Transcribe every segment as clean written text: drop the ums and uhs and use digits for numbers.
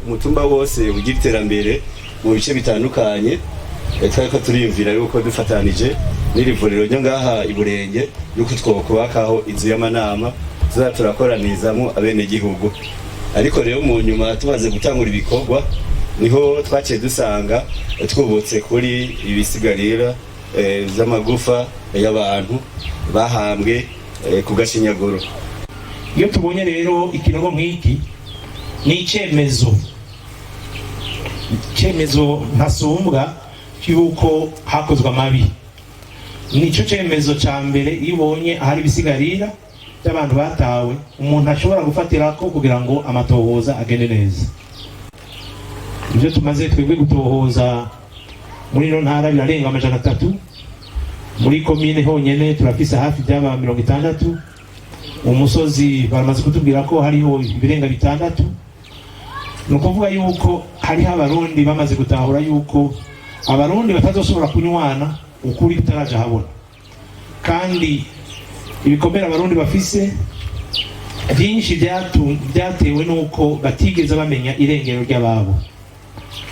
umutumba wose ugira iterambere mu bice bitandukanye. Twari turiyumvira yuko dufatanije n'iri vuriro ryo ngaha Iburenge yuko twokubakaho inzu y'amanama turakoranizamo abenegihugu. Ariko rero mu nyuma tumaze gutangura ibikorwa niho twaciye dusanga twubutse kuri ibisigarira z'amagufa y'abantu bahambwe ku Gashinyaguro. Iyo tubonye rero ikinogo nk'iki ni icyemezo ntasumbwa yuko hakozwe amabi. Nico cyemezo cya mbere iyo ubonye ahari ibisigarira by'abantu batawe umuntu ashobora gufatira ko kugira ngo amatohoza agende neza. Ibyo tumaze twebwe gutohoza muri no ntara birarenga 300, muri komine honyene turafise hafi by'aba 60. Umusozi baramaze kutubwira ko hariho ibirenga 6. Nukuvuga yuko hariho abarundi bamaze gutahura yuko abarundi batazoshobora kunywana ukuri bitaraja habona, kandi ibikomera abarundi bafise byinshi byatewe nuko batigeze bamenya irengero ry'ababo.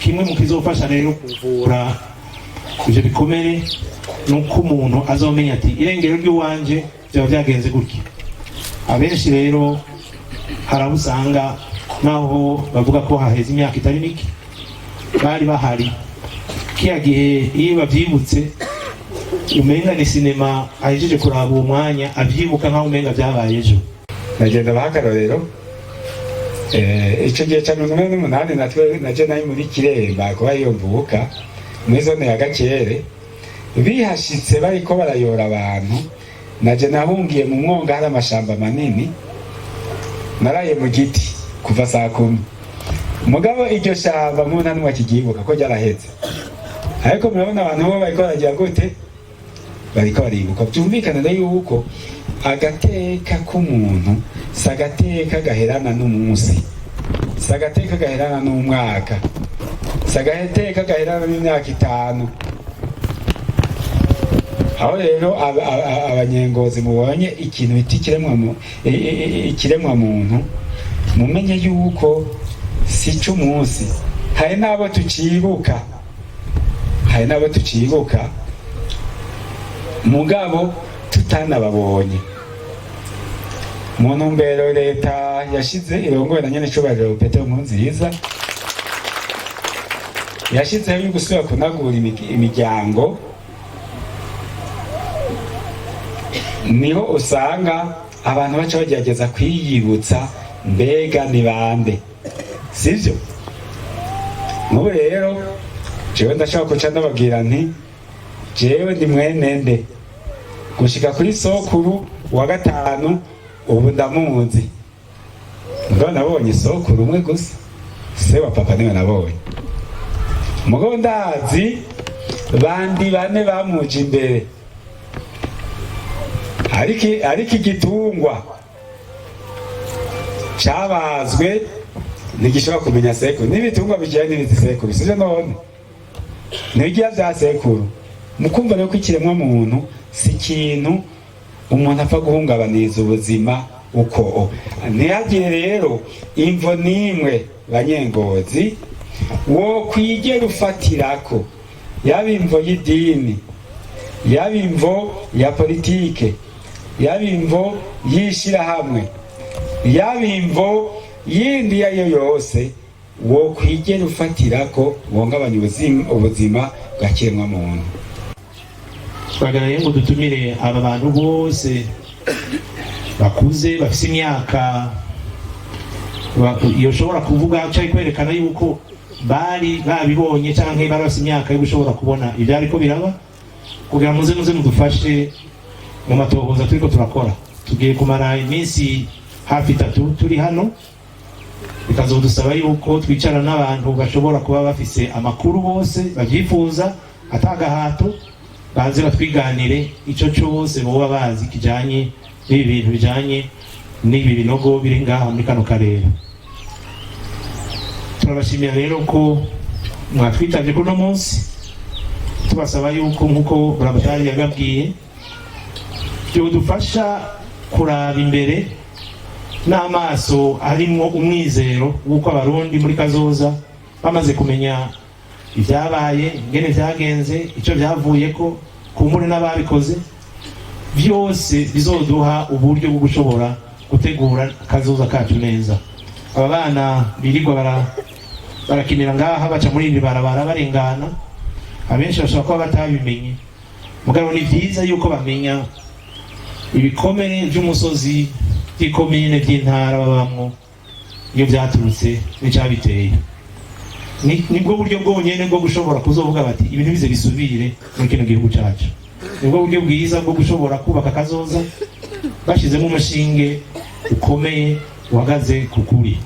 Kimwe mu kizofasha rero kuvura ivyo bikomere nuko umuntu azomenya ati irengero ry'uwanje byaba byagenze gutya. Abenshi rero harabusanga naho bavuga ko haheze imyaka itari mike bari bahari kiya gihe, iyo bavyibutse umenga ni sinema ahejeje kuraba uwo mwanya avyibuka nkaho umenga byabaye ejo. Nagenda bahakarorero ico gihe ca 2008 natwe naje nayo muri Kiremba ko ayo mvuka muri zone ya Gakere bihashitse bariko barayora abantu. Naje nahungiye mu mwonga hari amashamba manini, naraye mu giti kuva saa 10. Mugabo iryo shamba muna n'umwe kigibuka ko ryaraheze, ariko murabona abantu bo bariko baragira gute, bariko baribuka. Byumvikana rero yuko agateka k'umuntu sagateka gaherana n'umunsi, sagateka gaherana n'umwaka, sagateka gaherana n'imyaka 5. Aho rero abanyengozi mubonye ikintu biti ikiremwa muntu mumenye yuko si cy'umunsi. Hari nabo tucibuka mugabo tutanababonye. Mu ntumbero leta yashize irongoye na nyene cyubahiro Petero Nkurunziza yashizeho yo gusubira kunagura imiryango, niho usanga abantu baca bagerageza kwiyibutsa mbega ni bande, sivyo? N'ubu rero jewe ndashaka kuca ndababwira nti jewe ndi mwenende gushika kuri sokuru wa 5 ubu ndamuzi. Ngo nabonye sokuru umwe gusa, se wa papa niwe nabonye. Mugo ndazi bandi 4 bamuje imbere. Ariki igitungwa cyabazwe ntigishobora kumenya sekuru. N'ibitungwa bijyanye n'izisekuru sije none ntigira bya sekuru. Mukumva rero ko ikiremwa muntu si ikintu umuntu apfa guhungabaniza ubuzima uko. Ntihagire rero imvo n'imwe banyengozi wo kwigera ufatirako, yaba imvo y'idini, yaba imvo ya politike, yaba imvo y'ishirahamwe, yaba imvo yindi yayo yose, wo kwigera ufatirako wongabanya ubuzima bw'ikiremwa muntu. Twagaraye ngo dutumire aba bantu bose bakuze bafise imyaka yoshobora kuvuga cyangwa kwerekana yuko bari babibonye cyangwa bari bafise imyaka yo gushobora kubona ibyo ariko biraba, kugira muze mudufashe mu matohoza turiko turakora. Tugiye kumara iminsi hafi 3 turi hano, bikazodusaba yuko twicara n'abantu bashobora kuba bafise amakuru bose bavyifuza atagahato, baze batwiganire ico cyose boba bazi kijanye n'ibi bintu bijanye n'ibi binogo biri ngaha muri kano karere. Turabashimira rero ko mwatwitavye kuno munsi, tubasaba yuko nkuko Buramatari yababwiye byo dufasha kuraba imbere n'amaso arimwo umwizero w'uko abarundi muri kazoza bamaze kumenya ibyabaye ingene byagenze icyo byavuye ko kumbure n'ababikoze byose bizoduha uburyo bwo gushobora gutegura kazoza kacu neza. Aba bana birirwa barakinira ngaha baca muri iri barabara barengana, abenshi bashobora kuba batabimenye, mugabo ni byiza yuko bamenya ibikomere by'umusozi by'ikomine by'intara babamwo iyo byaturutse n'icyabiteye. Nibwo buryo bwonyene bwo gushobora kuzovuga bati ibintu bize bisubire muri kino gihugu cyacu. Nibwo buryo bwiza bwo gushobora kubaka kazoza bashyizemo umushinge ukomeye uhagaze ku kuri.